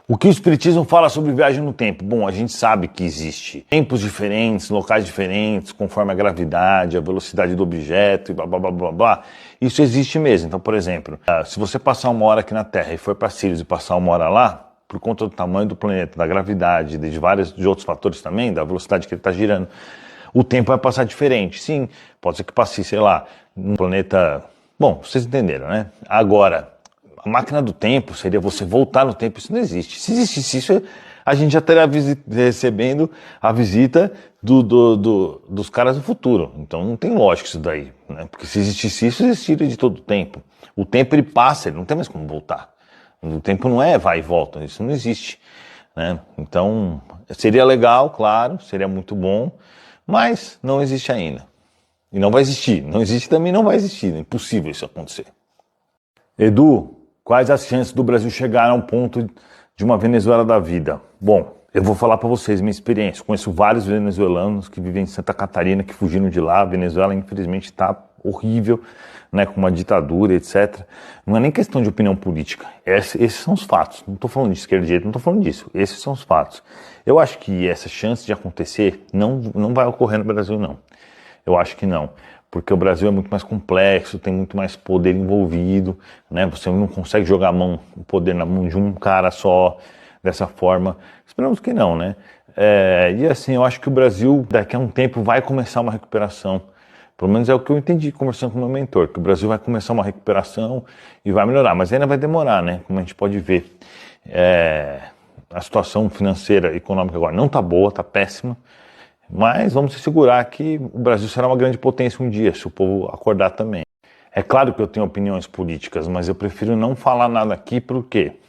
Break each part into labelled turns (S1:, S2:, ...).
S1: O que o Espiritismo fala sobre viagem no tempo? Bom, a gente sabe que existe tempos diferentes, locais diferentes, conforme a gravidade, a velocidade do objeto e blá blá blá blá blá. Isso existe mesmo. Então, por exemplo, se você passar uma hora aqui na Terra e for para Sirius e passar uma hora lá, por conta do tamanho do planeta, da gravidade, de outros fatores também, da velocidade que ele está girando, o tempo vai passar diferente. Sim, pode ser que passe, sei lá, um planeta... Bom, vocês entenderam, né? Agora, a máquina do tempo seria você voltar no tempo. Isso não existe. Se existisse isso, a gente já estaria recebendo a visita dos caras do futuro. Então não tem lógica isso daí, né? Porque se existisse isso, existiria de todo o tempo. O tempo ele passa, ele não tem mais como voltar. O tempo não é vai e volta, isso não existe, né? Então seria legal, claro, seria muito bom, mas não existe ainda. E não vai existir. Não existe também, não vai existir. É impossível isso acontecer. Edu, quais as chances do Brasil chegar a um ponto de uma Venezuela da vida? Bom, eu vou falar para vocês minha experiência. Conheço vários venezuelanos que vivem em Santa Catarina, que fugiram de lá. A Venezuela, infelizmente, está horrível, né, com uma ditadura, etc. Não é nem questão de opinião política. Esses são os fatos. Não estou falando de esquerda e direita, não estou falando disso. Esses são os fatos. Eu acho que essa chance de acontecer não vai ocorrer no Brasil, não. Eu acho que não. Porque o Brasil é muito mais complexo, tem muito mais poder envolvido, né? Você não consegue jogar o poder na mão de um cara só, dessa forma. Esperamos que não, né? E assim, eu acho que o Brasil, daqui a um tempo, vai começar uma recuperação. Pelo menos é o que eu entendi conversando com o meu mentor, que o Brasil vai começar uma recuperação e vai melhorar, mas ainda vai demorar, né? Como a gente pode ver. A situação financeira e econômica agora não está boa, está péssima. Mas vamos se segurar que o Brasil será uma grande potência um dia, se o povo acordar também. É claro que eu tenho opiniões políticas, mas eu prefiro não falar nada aqui porque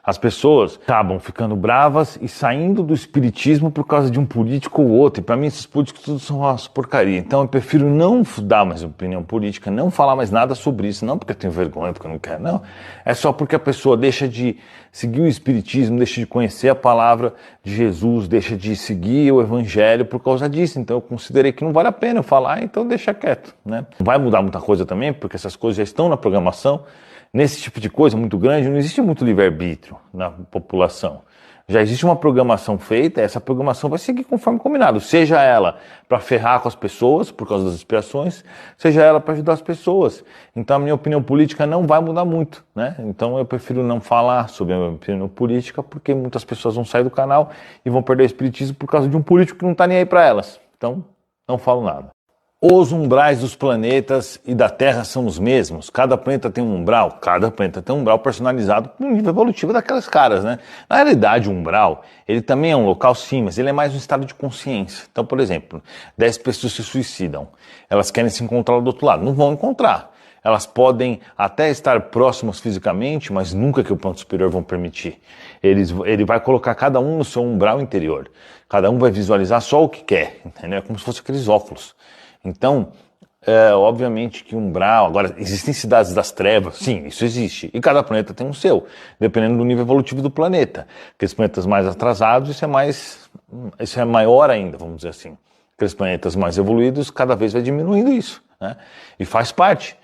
S1: as pessoas acabam ficando bravas e saindo do espiritismo por causa de um político ou outro. E para mim esses políticos tudo são uma porcaria. Então eu prefiro não dar mais opinião política, não falar mais nada sobre isso. Não porque eu tenho vergonha, porque eu não quero, não. É só porque a pessoa deixa de seguir o espiritismo, deixa de conhecer a palavra de Jesus, deixa de seguir o evangelho por causa disso. Então eu considerei que não vale a pena eu falar, então deixa quieto, né? Não vai mudar muita coisa também, porque essas coisas já estão na programação. Nesse tipo de coisa muito grande, não existe muito livre-arbítrio na população. Já existe uma programação feita, essa programação vai seguir conforme combinado. Seja ela para ferrar com as pessoas, por causa das expiações, seja ela para ajudar as pessoas. Então a minha opinião política não vai mudar muito, né? Então eu prefiro não falar sobre a minha opinião política, porque muitas pessoas vão sair do canal e vão perder o espiritismo por causa de um político que não está nem aí para elas. Então, não falo nada. Os umbrais dos planetas e da Terra são os mesmos? Cada planeta tem um umbral? Cada planeta tem um umbral personalizado no nível evolutivo daquelas caras, né? Na realidade, o umbral, ele também é um local, sim, mas ele é mais um estado de consciência. Então, por exemplo, 10 pessoas se suicidam. Elas querem se encontrar do outro lado. Não vão encontrar. Elas podem até estar próximas fisicamente, mas nunca que o plano superior vão permitir. Ele vai colocar cada um no seu umbral interior. Cada um vai visualizar só o que quer, entendeu? É como se fosse aqueles óculos. Então, obviamente que umbral... Agora, existem cidades das trevas? Sim, isso existe. E cada planeta tem um seu, dependendo do nível evolutivo do planeta. Aqueles planetas mais atrasados, isso é maior ainda, vamos dizer assim. Aqueles planetas mais evoluídos, cada vez vai diminuindo isso, né? E faz parte.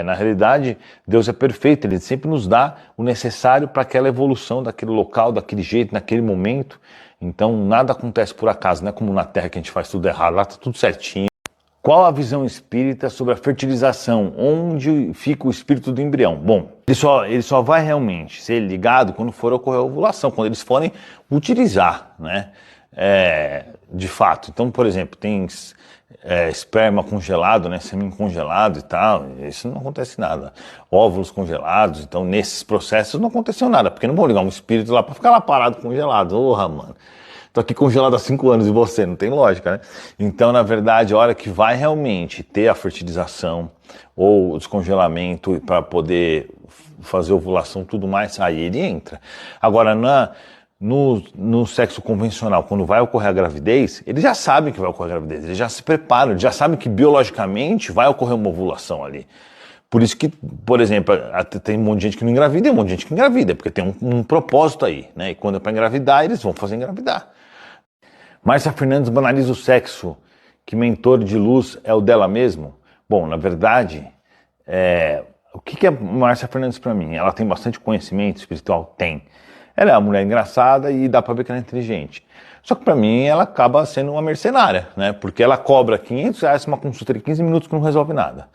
S1: Na realidade, Deus é perfeito, Ele sempre nos dá o necessário para aquela evolução daquele local, daquele jeito, naquele momento. Então, nada acontece por acaso, não é como na Terra que a gente faz tudo errado, lá está tudo certinho. Qual a visão espírita sobre a fertilização? Onde fica o espírito do embrião? Bom, ele só vai realmente ser ligado quando for ocorrer a ovulação, quando eles forem utilizar, né? De fato. Então, por exemplo, tem esperma congelado, né? Sêmen congelado e tal, isso não acontece nada. Óvulos congelados, então nesses processos não aconteceu nada, porque não vão ligar um espírito lá para ficar lá parado congelado. Porra, mano. Tô aqui congelado há 5 anos e você, não tem lógica, né? Então, na verdade, a hora que vai realmente ter a fertilização ou o descongelamento para poder fazer ovulação e tudo mais, aí ele entra. Agora, no sexo convencional, quando vai ocorrer a gravidez, eles já sabem que vai ocorrer a gravidez, eles já se preparam, eles já sabem que biologicamente vai ocorrer uma ovulação ali. Por isso que, por exemplo, tem um monte de gente que não engravida e um monte de gente que engravida, porque tem um propósito aí, né? E quando é para engravidar, eles vão fazer engravidar. Márcia Fernandes banaliza o sexo. Que mentor de luz é o dela mesmo? Bom, na verdade, o que é Márcia Fernandes para mim? Ela tem bastante conhecimento espiritual? Tem. Ela é uma mulher engraçada e dá pra ver que ela é inteligente. Só que pra mim ela acaba sendo uma mercenária, né? Porque ela cobra R$ 500 uma consulta de 15 minutos que não resolve nada.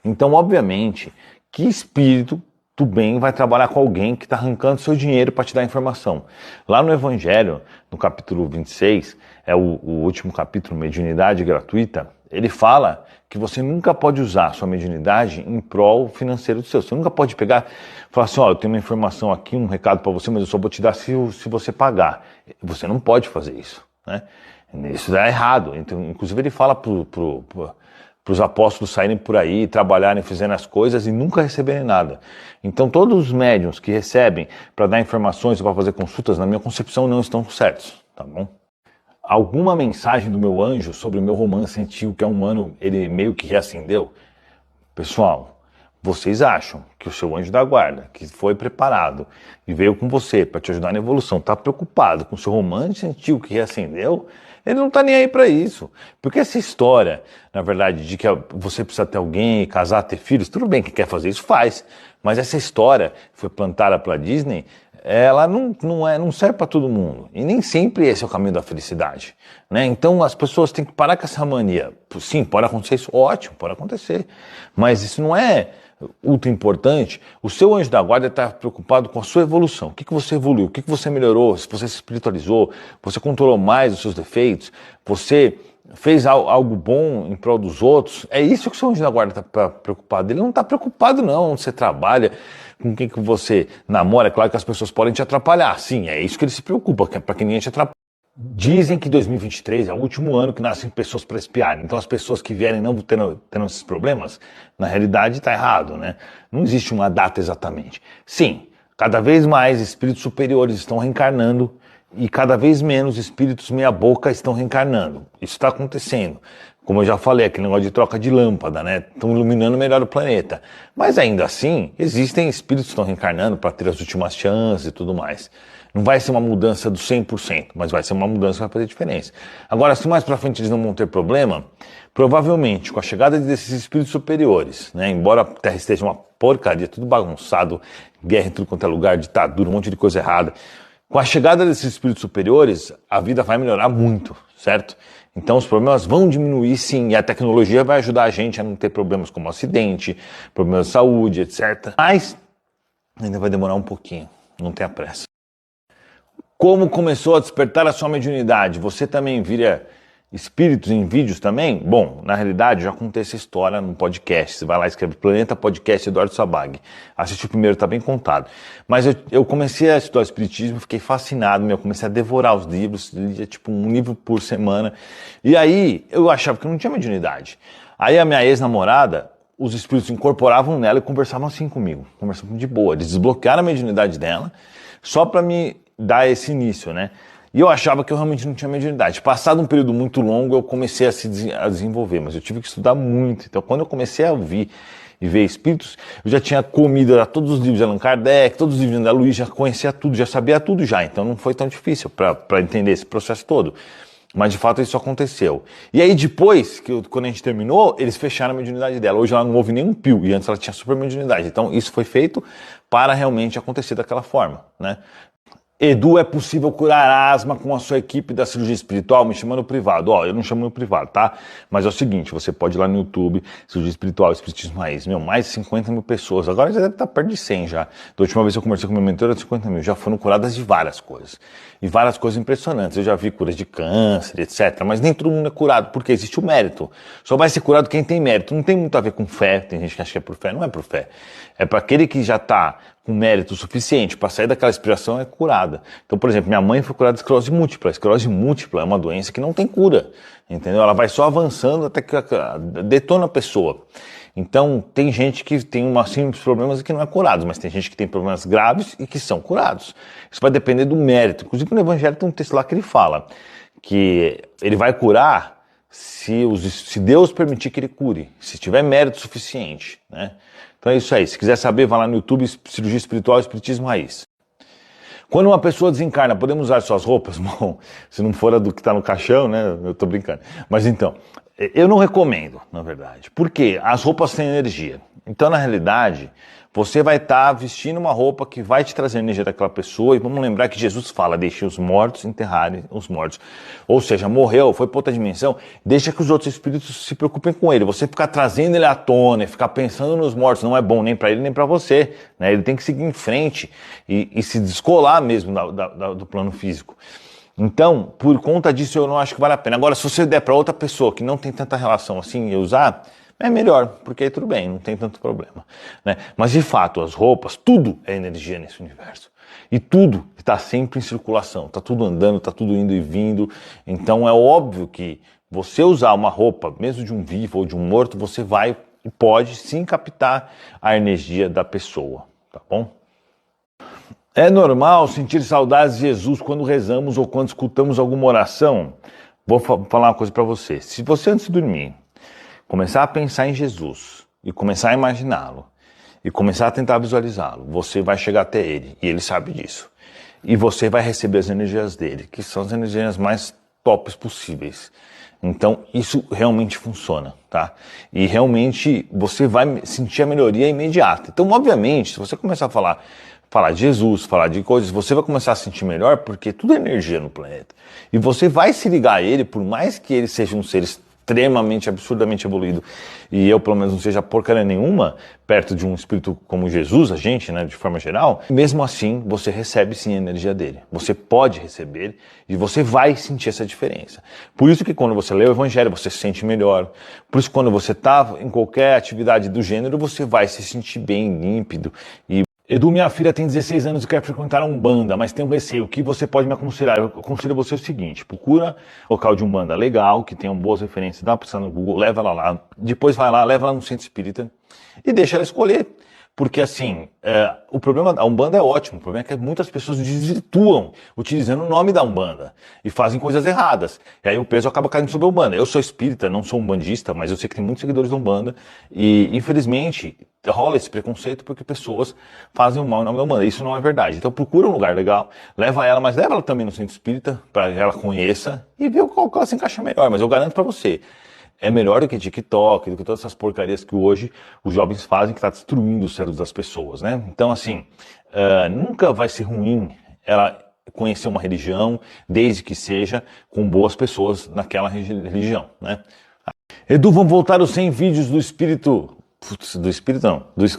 S1: Então, obviamente, que espírito do bem vai trabalhar com alguém que está arrancando seu dinheiro para te dar informação. Lá no Evangelho, no capítulo 26, é o último capítulo, mediunidade gratuita, ele fala que você nunca pode usar a sua mediunidade em prol financeiro do seu. Você nunca pode pegar e falar assim, ó, eu tenho uma informação aqui, um recado para você, mas eu só vou te dar se você pagar. Você não pode fazer isso, né? Isso é errado. Então, inclusive ele fala para os apóstolos saírem por aí, trabalharem, fazendo as coisas e nunca receberem nada. Então todos os médiuns que recebem para dar informações ou para fazer consultas, na minha concepção, não estão certos, tá bom? Alguma mensagem do meu anjo sobre o meu romance antigo, que é um ano, ele meio que reacendeu? Pessoal, vocês acham que o seu anjo da guarda, que foi preparado e veio com você para te ajudar na evolução, está preocupado com o seu romance antigo que reacendeu? Ele não está nem aí para isso. Porque essa história, na verdade, de que você precisa ter alguém, casar, ter filhos, tudo bem, quem quer fazer isso faz. Mas essa história que foi plantada pela Disney, ela não serve para todo mundo. E nem sempre esse é o caminho da felicidade, né? Então as pessoas têm que parar com essa mania. Sim, pode acontecer isso, ótimo, pode acontecer. Mas isso não é ultra importante. O seu anjo da guarda está preocupado com a sua evolução. O que você evoluiu? O que você melhorou? Se você se espiritualizou? Você controlou mais os seus defeitos? Você fez algo bom em prol dos outros? É isso que o seu anjo da guarda está preocupado. Ele não está preocupado não, onde você trabalha, com quem que você namora. É claro que as pessoas podem te atrapalhar. Sim, é isso que ele se preocupa, para que ninguém te atrapalhe. Dizem que 2023 é o último ano que nascem pessoas para espiarem. Então as pessoas que vierem não tendo esses problemas, na realidade está errado, né? Não existe uma data exatamente. Sim, cada vez mais espíritos superiores estão reencarnando e cada vez menos espíritos meia boca estão reencarnando. Isso está acontecendo. Como eu já falei, aquele negócio de troca de lâmpada, né? Estão iluminando melhor o planeta. Mas ainda assim, existem espíritos que estão reencarnando para ter as últimas chances e tudo mais. Não vai ser uma mudança do 100%, mas vai ser uma mudança que vai fazer diferença. Agora, se mais para frente eles não vão ter problema, provavelmente com a chegada desses espíritos superiores, né? Embora a Terra esteja uma porcaria, tudo bagunçado, guerra em tudo quanto é lugar, ditadura, um monte de coisa errada. Com a chegada desses espíritos superiores, a vida vai melhorar muito, certo? Então os problemas vão diminuir sim, e a tecnologia vai ajudar a gente a não ter problemas como acidente, problemas de saúde, etc. Mas ainda vai demorar um pouquinho, não tenha pressa. Como começou a despertar a sua mediunidade? Você também vira espíritos em vídeos também? Bom, na realidade, já contei essa história num podcast. Você vai lá e escreve Planeta Podcast Eduardo Sabag. Assiste o primeiro, tá bem contado. Mas eu comecei a estudar o espiritismo, fiquei fascinado, eu comecei a devorar os livros, lia tipo um livro por semana. E aí, eu achava que eu não tinha mediunidade. Aí a minha ex-namorada, os espíritos incorporavam nela e conversavam assim comigo. Conversavam de boa. Eles desbloquearam a mediunidade dela, só para me dar esse início, né? E eu achava que eu realmente não tinha mediunidade. Passado um período muito longo, eu comecei a desenvolver, mas eu tive que estudar muito. Então, quando eu comecei a ouvir e ver espíritos, eu já tinha comido todos os livros de Allan Kardec, todos os livros de André Luiz, já conhecia tudo, já sabia tudo já. Então, não foi tão difícil para entender esse processo todo. Mas, de fato, isso aconteceu. E aí, depois, quando a gente terminou, eles fecharam a mediunidade dela. Hoje ela não ouve nenhum pio, e antes ela tinha super mediunidade. Então, isso foi feito para realmente acontecer daquela forma, né? Edu, é possível curar asma com a sua equipe da cirurgia espiritual? Me chama no privado. Ó, eu não chamo no privado, tá? Mas é o seguinte, você pode ir lá no YouTube, cirurgia espiritual, espiritismo raiz. Mais de 50 mil pessoas. Agora já deve estar perto de 100 já. Da última vez que eu conversei com meu mentor, era 50 mil. Já foram curadas de várias coisas. E várias coisas impressionantes. Eu já vi curas de câncer, etc. Mas nem todo mundo é curado, porque existe o mérito. Só vai ser curado quem tem mérito. Não tem muito a ver com fé. Tem gente que acha que é por fé. Não é por fé. É para aquele que já está com mérito suficiente para sair daquela inspiração, é curada. Então, por exemplo, minha mãe foi curada de esclerose múltipla. A esclerose múltipla é uma doença que não tem cura, entendeu? Ela vai só avançando até que detona a pessoa. Então, tem gente que tem simples problemas e que não é curado, mas tem gente que tem problemas graves e que são curados. Isso vai depender do mérito. Inclusive, no Evangelho tem um texto lá que ele fala que ele vai curar se Deus permitir que ele cure, se tiver mérito suficiente, né? Então é isso aí. Se quiser saber, vai lá no YouTube, Cirurgia Espiritual, Espiritismo Raiz. Quando uma pessoa desencarna, podemos usar suas roupas? Bom, se não for a do que está no caixão, né? Eu tô brincando. Mas então, eu não recomendo, na verdade. Por quê? As roupas têm energia. Então, na realidade, você vai estar vestindo uma roupa que vai te trazer a energia daquela pessoa. E vamos lembrar que Jesus fala, deixe os mortos enterrarem os mortos. Ou seja, morreu, foi para outra dimensão, deixa que os outros espíritos se preocupem com ele. Você ficar trazendo ele à tona e ficar pensando nos mortos não é bom nem para ele nem para você, né? Ele tem que seguir em frente e se descolar mesmo do plano físico. Então, por conta disso, eu não acho que vale a pena. Agora, se você der para outra pessoa que não tem tanta relação assim e usar, é melhor, porque aí tudo bem, não tem tanto problema, né? Mas de fato, as roupas, tudo é energia nesse universo. E tudo está sempre em circulação, está tudo andando, está tudo indo e vindo. Então é óbvio que você usar uma roupa, mesmo de um vivo ou de um morto, você vai e pode sim captar a energia da pessoa, tá bom? É normal sentir saudades de Jesus quando rezamos ou quando escutamos alguma oração? Vou falar uma coisa para você. Se você antes de dormir começar a pensar em Jesus e começar a imaginá-lo e começar a tentar visualizá-lo, você vai chegar até ele e ele sabe disso. E você vai receber as energias dele, que são as energias mais tops possíveis. Então isso realmente funciona, tá? E realmente você vai sentir a melhoria imediata. Então, obviamente, se você começar a falar de Jesus, falar de coisas, você vai começar a sentir melhor porque tudo é energia no planeta. E você vai se ligar a ele, por mais que ele seja um ser extremamente, absurdamente evoluído, e eu pelo menos não seja porcaria nenhuma, perto de um espírito como Jesus, a gente, né, de forma geral, mesmo assim você recebe sim a energia dele. Você pode receber e você vai sentir essa diferença. Por isso que quando você lê o Evangelho, você se sente melhor. Por isso que quando você está em qualquer atividade do gênero, você vai se sentir bem, límpido e Edu, minha filha tem 16 anos e quer frequentar a Umbanda, mas tem um receio. O que você pode me aconselhar? Eu aconselho você o seguinte: procura local de Umbanda legal, que tenham boas referências, dá uma pesquisa no Google, leva ela lá, depois vai lá, leva ela no centro espírita e deixa ela escolher. Porque assim, o problema da Umbanda é ótimo, o problema é que muitas pessoas desvirtuam utilizando o nome da Umbanda e fazem coisas erradas. E aí o peso acaba caindo sobre a Umbanda. Eu sou espírita, não sou umbandista, mas eu sei que tem muitos seguidores da Umbanda e infelizmente rola esse preconceito porque pessoas fazem o mal em nome da Umbanda. Isso não é verdade. Então procura um lugar legal, leva ela, mas leva ela também no centro espírita para que ela conheça e ver qual que ela se encaixa melhor. Mas eu garanto para você, é melhor do que TikTok, do que todas essas porcarias que hoje os jovens fazem, que está destruindo os cérebros das pessoas, né? Então, assim, nunca vai ser ruim ela conhecer uma religião, desde que seja com boas pessoas naquela religião, né? Edu, vamos voltar os 100 vídeos do espírito,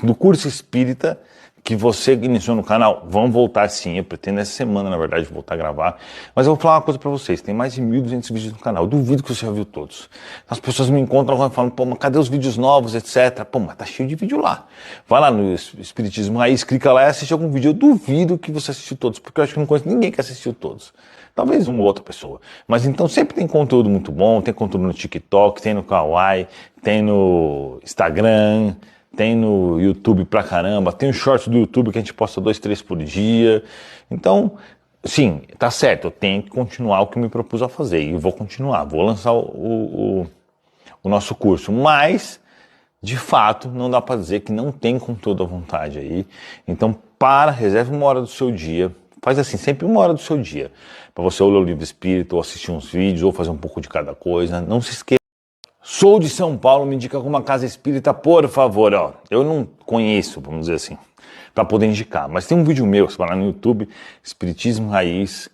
S1: do curso espírita que você iniciou no canal. Vão voltar sim, eu pretendo essa semana, na verdade, voltar a gravar. Mas eu vou falar uma coisa pra vocês, tem mais de 1.200 vídeos no canal, eu duvido que você já viu todos. As pessoas me encontram e falam, pô, mas cadê os vídeos novos, etc. Pô, mas tá cheio de vídeo lá. Vai lá no Espiritismo Raiz, clica lá e assiste algum vídeo. Eu duvido que você assistiu todos, porque eu acho que não conheço ninguém que assistiu todos. Talvez uma ou outra pessoa. Mas então sempre tem conteúdo muito bom, tem conteúdo no TikTok, tem no Kawaii, tem no Instagram, tem no YouTube pra caramba, tem os shorts do YouTube que a gente posta 2, 3 por dia. Então, sim, tá certo, eu tenho que continuar o que eu me propus a fazer. E vou continuar, vou lançar o nosso curso. Mas, de fato, não dá pra dizer que não tem conteúdo à vontade aí. Então, reserve uma hora do seu dia. Faz assim, sempre uma hora do seu dia. Pra você ou ler o livro espírita, ou assistir uns vídeos, ou fazer um pouco de cada coisa. Não se esqueça. Sou de São Paulo, me indica alguma casa espírita, por favor, ó. Eu não conheço, vamos dizer assim, para poder indicar. Mas tem um vídeo meu, você vai lá no YouTube, Espiritismo Raiz,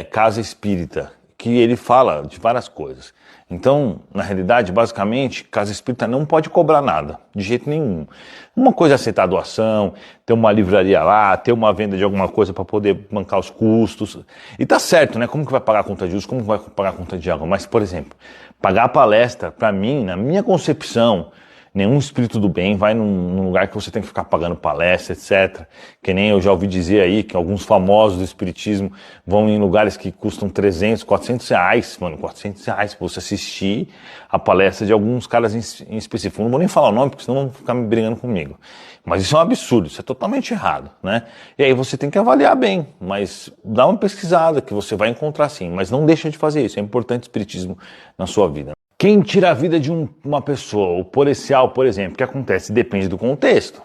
S1: Casa Espírita, que ele fala de várias coisas. Então, na realidade, basicamente, casa espírita não pode cobrar nada, de jeito nenhum. Uma coisa é aceitar doação, ter uma livraria lá, ter uma venda de alguma coisa para poder bancar os custos. E tá certo, né? Como que vai pagar a conta de luz, como que vai pagar a conta de água? Mas, por exemplo, pagar a palestra, para mim, na minha concepção, nenhum espírito do bem vai num lugar que você tem que ficar pagando palestra, etc. Que nem eu já ouvi dizer aí que alguns famosos do espiritismo vão em lugares que custam 300, 400 reais, mano, 400 reais pra você assistir a palestra de alguns caras em específico. Não vou nem falar o nome, porque senão vão ficar me brigando comigo. Mas isso é um absurdo, isso é totalmente errado, né? E aí você tem que avaliar bem, mas dá uma pesquisada que você vai encontrar sim, mas não deixa de fazer isso, é importante o espiritismo na sua vida. Quem tira a vida de uma pessoa, o policial, por exemplo, o que acontece? Depende do contexto.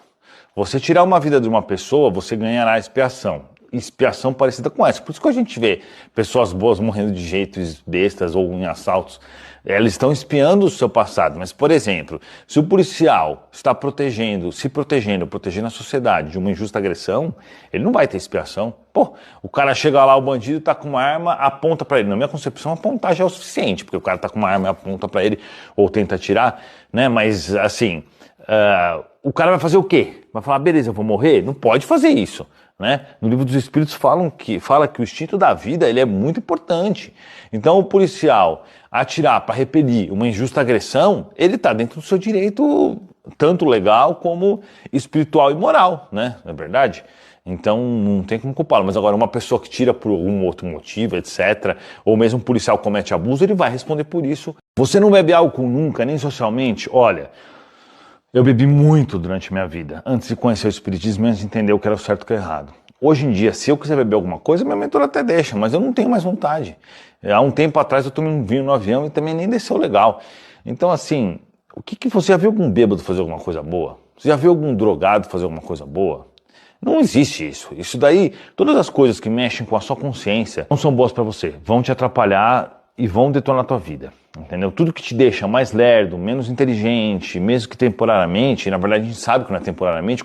S1: Você tirar uma vida de uma pessoa, você ganhará expiação. expiação parecida com essa. Por isso que a gente vê pessoas boas morrendo de jeitos bestas ou em assaltos. Elas estão expiando o seu passado. Mas, por exemplo, se o policial está protegendo a sociedade de uma injusta agressão, ele não vai ter expiação. Pô, o cara chega lá, o bandido tá com uma arma, aponta para ele. Na minha concepção, apontar já é o suficiente, porque o cara tá com uma arma e aponta para ele ou tenta atirar, né? Mas, assim, o cara vai fazer o quê? Vai falar, beleza, eu vou morrer? Não pode fazer isso. Né? No Livro dos Espíritos fala que o instinto da vida ele é muito importante. Então o policial atirar para repelir uma injusta agressão, ele está dentro do seu direito tanto legal como espiritual e moral, né? Não é verdade? Então não tem como culpá-lo. Mas agora uma pessoa que tira por algum outro motivo, etc., ou mesmo um policial comete abuso, ele vai responder por isso. Você não bebe álcool nunca, nem socialmente? Olha, eu bebi muito durante a minha vida, antes de conhecer o espiritismo, antes de entender o que era o certo e o que era errado. Hoje em dia, se eu quiser beber alguma coisa, minha mentora até deixa, mas eu não tenho mais vontade. Há um tempo atrás eu tomei um vinho no avião e também nem desceu legal. Então, assim, você já viu algum bêbado fazer alguma coisa boa? Você já viu algum drogado fazer alguma coisa boa? Não existe isso. Isso daí, todas as coisas que mexem com a sua consciência não são boas para você, vão te atrapalhar e vão detonar a tua vida, entendeu? Tudo que te deixa mais lerdo, menos inteligente, mesmo que temporariamente, na verdade a gente sabe que não é temporariamente,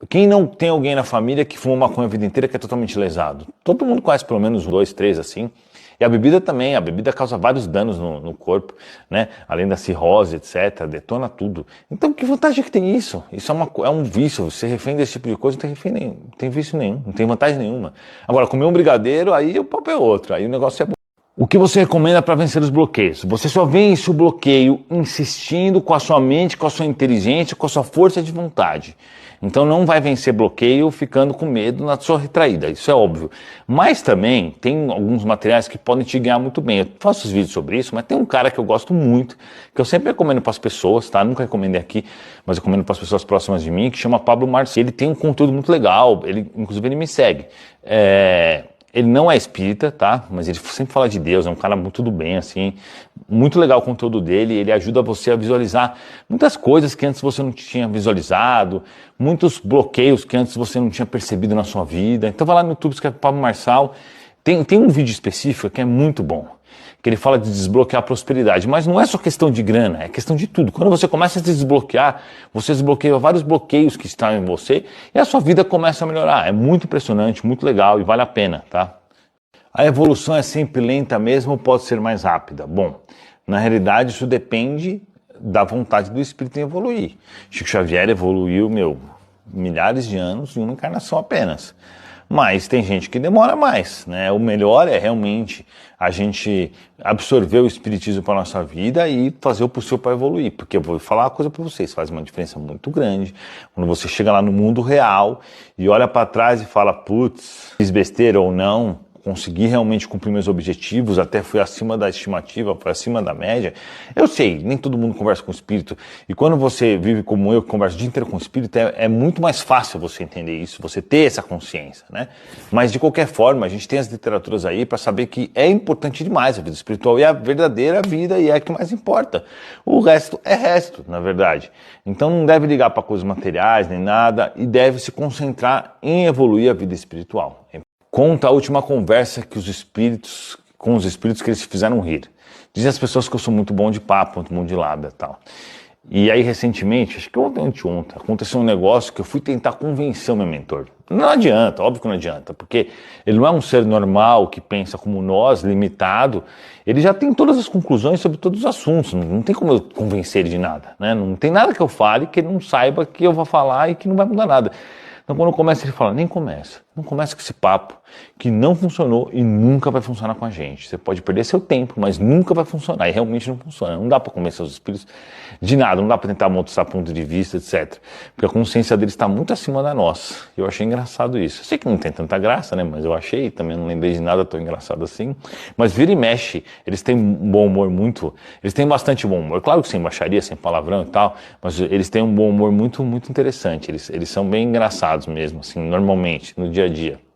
S1: quem não tem alguém na família que fuma maconha a vida inteira que é totalmente lesado? Todo mundo conhece pelo menos 2, 3 assim. E a bebida também, a bebida causa vários danos no corpo, né? Além da cirrose, etc, detona tudo. Então que vantagem que tem isso? Isso é um vício, você refém desse tipo de coisa, não tem vício nenhum, não tem vantagem nenhuma. Agora, comer um brigadeiro, aí o papo é outro, aí o negócio é bom. O que você recomenda para vencer os bloqueios? Você só vence o bloqueio insistindo com a sua mente, com a sua inteligência, com a sua força de vontade. Então não vai vencer bloqueio ficando com medo na sua retraída, isso é óbvio. Mas também tem alguns materiais que podem te ganhar muito bem. Eu faço os vídeos sobre isso, mas tem um cara que eu gosto muito, que eu sempre recomendo para as pessoas, tá? Nunca recomendei aqui, mas eu recomendo para as pessoas próximas de mim, que chama Pablo Marçal. Ele tem um conteúdo muito legal, inclusive ele me segue. Ele não é espírita, tá? Mas ele sempre fala de Deus, é um cara muito do bem, assim. Muito legal o conteúdo dele, ele ajuda você a visualizar muitas coisas que antes você não tinha visualizado, muitos bloqueios que antes você não tinha percebido na sua vida. Então vai lá no YouTube, escreve Pablo Marçal. Tem um vídeo específico que é muito bom, que ele fala de desbloquear a prosperidade, mas não é só questão de grana, é questão de tudo. Quando você começa a se desbloquear, você desbloqueia vários bloqueios que estão em você e a sua vida começa a melhorar. É muito impressionante, muito legal e vale a pena, tá? A evolução é sempre lenta mesmo ou pode ser mais rápida? Bom, na realidade isso depende da vontade do espírito em evoluir. Chico Xavier evoluiu, milhares de anos em uma encarnação apenas. Mas tem gente que demora mais, né? O melhor é realmente a gente absorver o espiritismo para a nossa vida e fazer o possível para evoluir. Porque eu vou falar uma coisa para vocês, faz uma diferença muito grande. Quando você chega lá no mundo real e olha para trás e fala, putz, fiz besteira ou não, consegui realmente cumprir meus objetivos, até fui acima da estimativa, fui acima da média. Eu sei, nem todo mundo conversa com o espírito, e quando você vive como eu, que conversa o dia inteiro com o espírito, é muito mais fácil você entender isso, você ter essa consciência, né? Mas de qualquer forma, a gente tem as literaturas aí para saber que é importante demais a vida espiritual, e a verdadeira vida, e é a que mais importa. O resto é resto, na verdade. Então não deve ligar para coisas materiais, nem nada, e deve se concentrar em evoluir a vida espiritual. Conta a última conversa com os espíritos que eles fizeram rir. Dizem as pessoas que eu sou muito bom de papo, muito bom de lábia e tal. E aí recentemente, acho que ontem, aconteceu um negócio que eu fui tentar convencer o meu mentor. Não adianta, óbvio que não adianta, porque ele não é um ser normal que pensa como nós, limitado. Ele já tem todas as conclusões sobre todos os assuntos, não tem como eu convencer ele de nada, né? Não tem nada que eu fale que ele não saiba que eu vou falar e que não vai mudar nada. Então quando começa ele fala, não começa com esse papo que não funcionou e nunca vai funcionar com a gente. Você pode perder seu tempo, mas nunca vai funcionar e realmente não funciona. Não dá para convencer os espíritos de nada, não dá para tentar mostrar ponto de vista, etc. Porque a consciência deles está muito acima da nossa. Eu achei engraçado isso. Eu sei que não tem tanta graça, né? Mas eu achei, também não lembrei de nada tão engraçado assim. Mas vira e mexe, eles têm um bom humor eles têm bastante bom humor. Claro que sem baixaria, sem palavrão e tal, mas eles têm um bom humor muito, muito interessante. Eles são bem engraçados mesmo, assim, normalmente, no dia a dia.